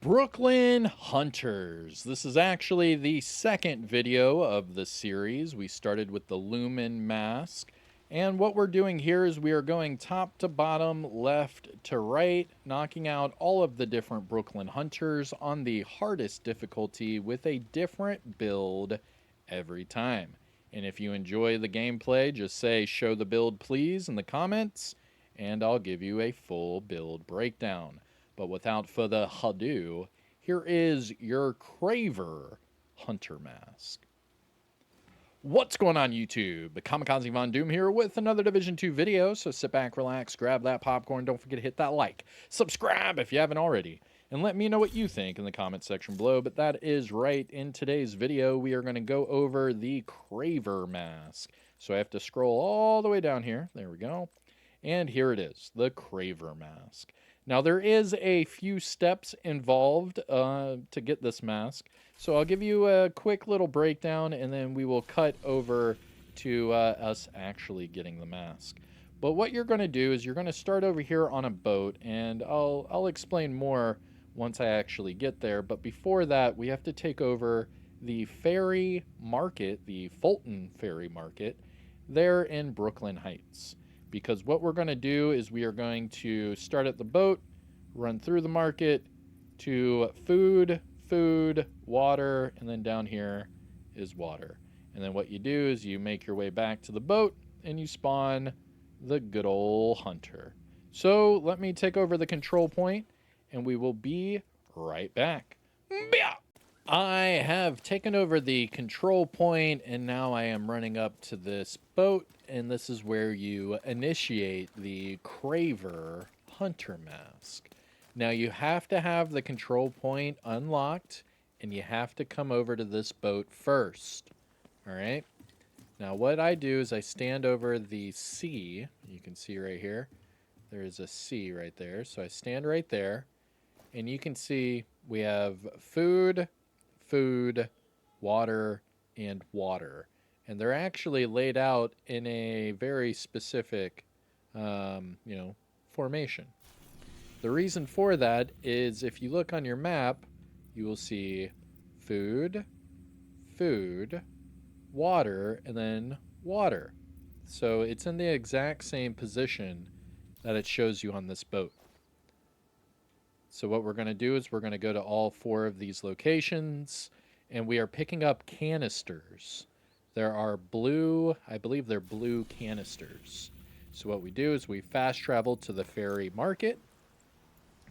Brooklyn Hunters. This is actually the second video of the series. We started with the Lumen Mask. And what we're doing here is we are going top to bottom, left to right, knocking out all of the different Brooklyn Hunters on the hardest difficulty with a different build every time. And if you enjoy the gameplay, just say "show the build please" in the comments, and I'll give you a full build breakdown. But without further ado, here is your Craver Hunter Mask. What's going on, YouTube? The Kamikazevondoom here with another Division 2 video, so sit back, relax, grab that popcorn, don't forget to hit that like, subscribe if you haven't already, and let me know what you think in the comment section below. But that is right, in today's video, we are going to go over the Craver Mask. So I have to scroll all the way down here, there we go, and here it is, the Craver Mask. Now, there is a few steps involved to get this mask, so I'll give you a quick little breakdown, and then we will cut over to us actually getting the mask. But what you're going to do is you're going to start over here on a boat, and I'll explain more once I actually get there. But before that, we have to take over the ferry market, the Fulton Ferry Market, there in Brooklyn Heights. Because what we're going to do is we are going to start at the boat, run through the market to food, water, and then down here is water. And then what you do is you make your way back to the boat and you spawn the good old hunter. So let me take over the control point and we will be right back. I have taken over the control point and now I am running up to this boat, and this is where you initiate the Craver Hunter Mask. Now you have to have the control point unlocked and you have to come over to this boat first. Alright? Now what I do is I stand over the sea. You can see right here. There is a sea right there. So I stand right there and you can see we have food, water, and water. And they're actually laid out in a very specific, formation. The reason for that is if you look on your map, you will see food, water, and then water. So it's in the exact same position that it shows you on this boat. So what we're going to do is we're going to go to all 4 of these locations, and we are picking up canisters. There are blue, I believe they're blue canisters. So what we do is we fast travel to the ferry market,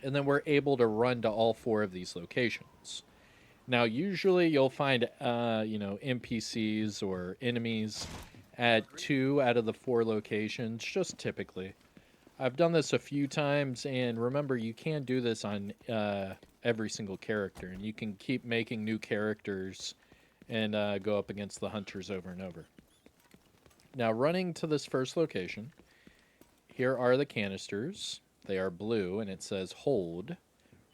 and then we're able to run to all 4 of these locations. Now, usually you'll find, NPCs or enemies at 2 out of the 4 locations, just typically. I've done this a few times, and remember, you can do this on every single character, and you can keep making new characters and go up against the hunters over and over. Now, running to this first location, here are the canisters. They are blue, and it says hold.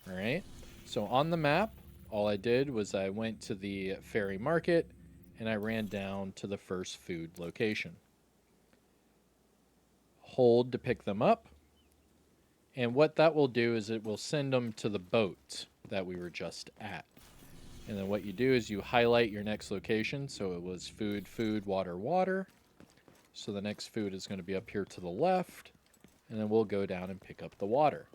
All right. So on the map, all I did was I went to the ferry market, and I ran down to the first food location. Hold to pick them up, and what that will do is it will send them to the boat that we were just at. And then what you do is you highlight your next location. So it was food, water. So the next food is going to be up here to the left, and then we'll go down and pick up the water.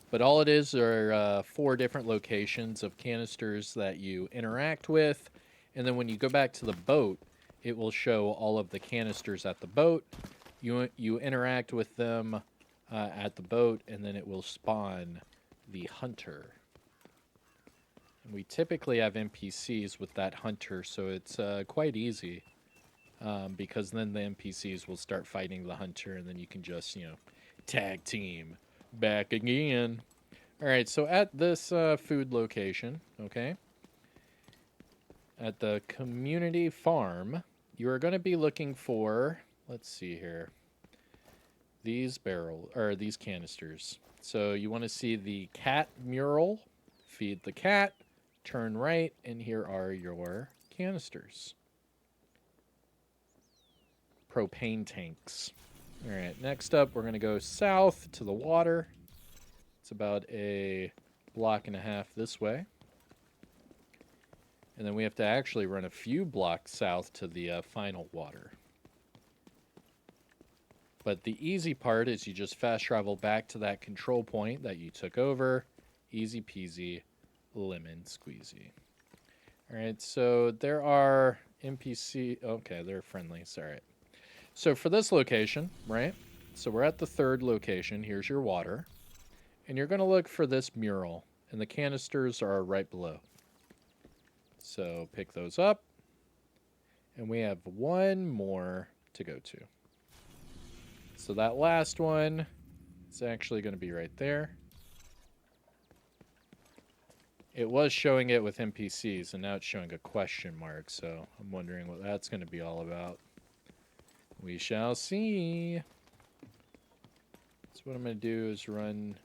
But all it is are 4 different locations of canisters that you interact with, and then when you go back to the boat, it will show all of the canisters at the boat. You interact with them at the boat, and then it will spawn the hunter. And we typically have NPCs with that hunter, so it's quite easy, because then the NPCs will start fighting the hunter, and then you can just, tag team back again. All right, so at this food location, okay, at the community farm, you are going to be looking for, let's see here, these canisters. So you want to see the cat mural, feed the cat, turn right, and here are your canisters. Propane tanks. All right, next up, we're going to go south to the water. It's about a block and a half this way. And then we have to actually run a few blocks south to the final water. But the easy part is you just fast travel back to that control point that you took over. Easy peasy, lemon squeezy. All right, so there are NPC. Okay, they're friendly. All right. So for this location, right? So we're at the third location. Here's your water. And you're going to look for this mural. And the canisters are right below. So pick those up. And we have one more to go to. So that last one is actually going to be right there. It was showing it with NPCs, and now it's showing a question mark. So I'm wondering what that's going to be all about. We shall see. So what I'm going to do is run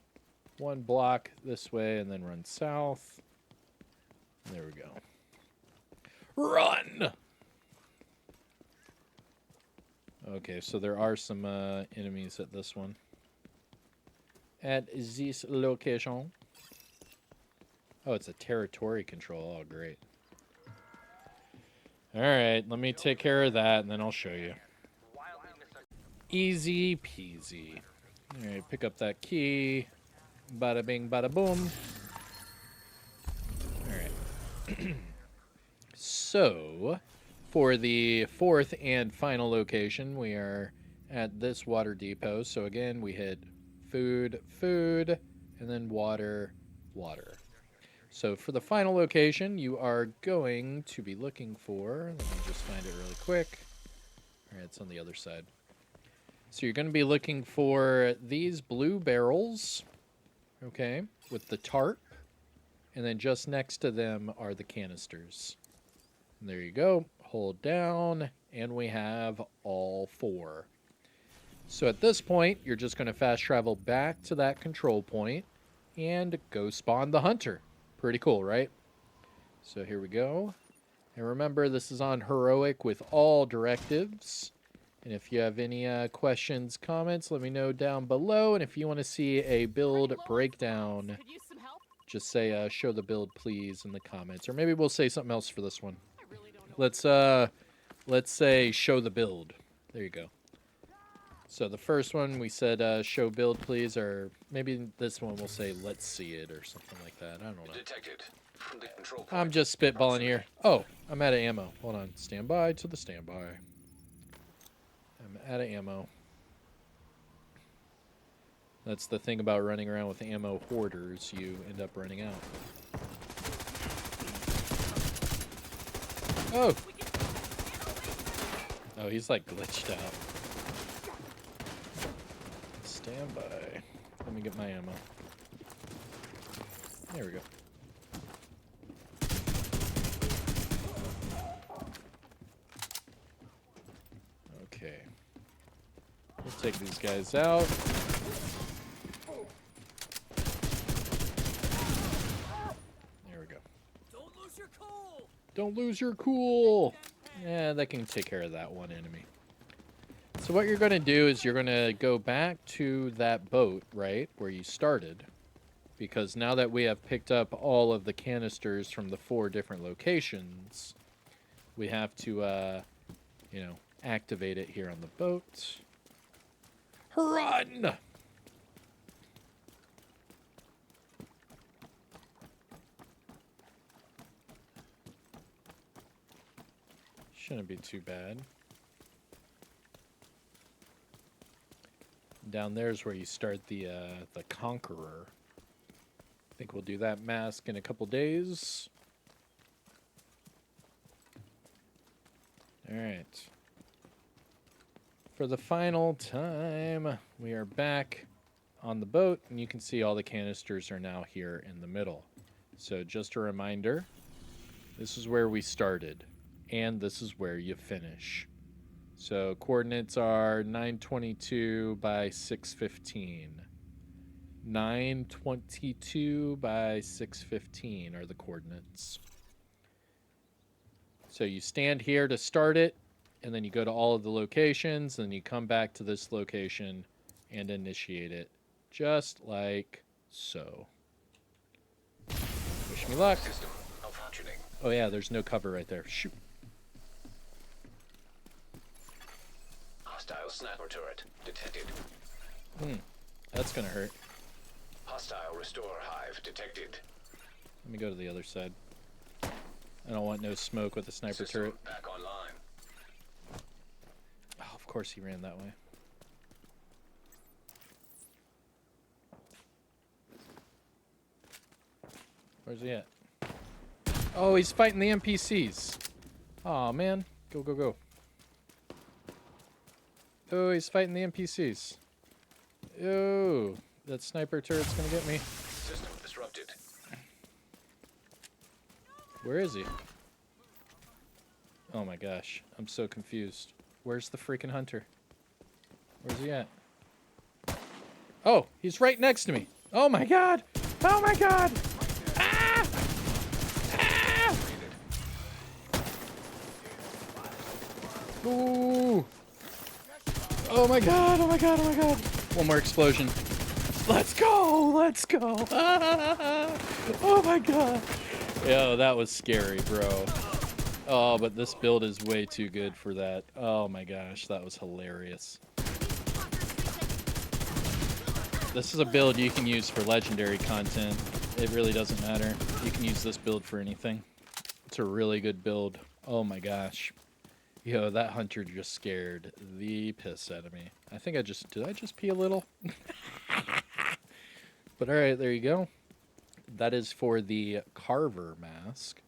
one block this way and then run south. There we go. Run! Okay, so there are some enemies at this one. At this location. Oh, it's a territory control. Oh, great. Alright, let me take care of that, and then I'll show you. Easy peasy. Alright, pick up that key. Bada bing, bada boom. Alright. So, for the fourth and final location, we are at this water depot. So again, we hit food, food, and then water, water. So for the final location, you are going to be looking for, let me just find it really quick. All right, it's on the other side. So you're going to be looking for these blue barrels, okay, with the tarp. And then just next to them are the canisters. And there you go. Hold down, and we have all four. So at this point, you're just going to fast travel back to that control point and go spawn the hunter. Pretty cool, right? So here we go. And remember, this is on heroic with all directives. And if you have any questions, comments, let me know down below. And if you want to see a build breakdown, just say show the build please in the comments. Or maybe we'll say something else for this one. Let's say show the build. There you go. So the first one we said show build please, or maybe this one we'll say let's see it or something like that. I don't know. Detected from the control point. I'm just spitballing here. Oh, I'm out of ammo. Hold on. Stand by to the standby. I'm out of ammo. That's the thing about running around with ammo hoarders. You end up running out. Oh! Oh, he's like glitched out. Stand by. Let me get my ammo. There we go. Okay. We'll take these guys out. There we go. Don't lose your cool. Don't lose your cool. Yeah, that can take care of that one enemy. So what you're going to do is you're going to go back to that boat, right, where you started. Because now that we have picked up all of the canisters from the 4 different locations, we have to, you know, activate it here on the boat. Run! Shouldn't be too bad. Down there is where you start the Conqueror. I think we'll do that mask in a couple days. All right. For the final time, we are back on the boat, and you can see all the canisters are now here in the middle. So just a reminder, this is where we started, and this is where you finish. So coordinates are 922 by 615. 922 by 615 are the coordinates. So you stand here to start it, and then you go to all of the locations, and then you come back to this location and initiate it, just like So, wish me luck. System malfunctioning. Oh yeah, there's no cover right there. Shoot. Hostile sniper turret detected. That's gonna hurt. Hostile restore hive detected. Let me go to the other side. I don't want no smoke with the sniper System turret. back online. Oh, of course he ran that way. Where's he at? Oh, he's fighting the NPCs. Oh man, go go go. Oh, he's fighting the NPCs. Oh, that sniper turret's gonna get me. System disrupted. Where is he? Oh my gosh, I'm so confused. Where's the freaking hunter? Where's he at? Oh, he's right next to me. Oh my god! Oh my god! Ah! Ah! Ooh! Oh my god! Oh my god! Oh my god! One more explosion. Let's go! Let's go! Ah! Oh my god! Yo, that was scary, bro. Oh, but this build is way too good for that. Oh my gosh, that was hilarious. This is a build you can use for legendary content. It really doesn't matter. You can use this build for anything. It's a really good build. Oh my gosh. Yo, that hunter just scared the piss out of me. I think did I just pee a little? But alright, there you go. That is for the Carver mask.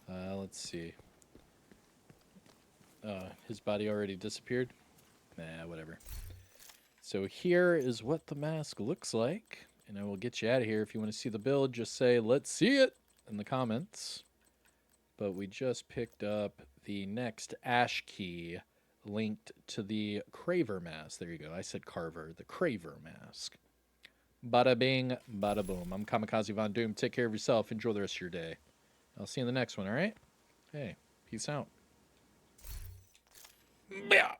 Let's see. His body already disappeared? Nah, whatever. So here is what the mask looks like. And I will get you out of here. If you want to see the build, just say, let's see it in the comments. But we just picked up the next ash key linked to the Craver mask. There you go. I said Carver. The Craver mask. Bada bing, bada boom. I'm Kamikazevondoom. Take care of yourself. Enjoy the rest of your day. I'll see you in the next one, all right? Hey, peace out. Yeah.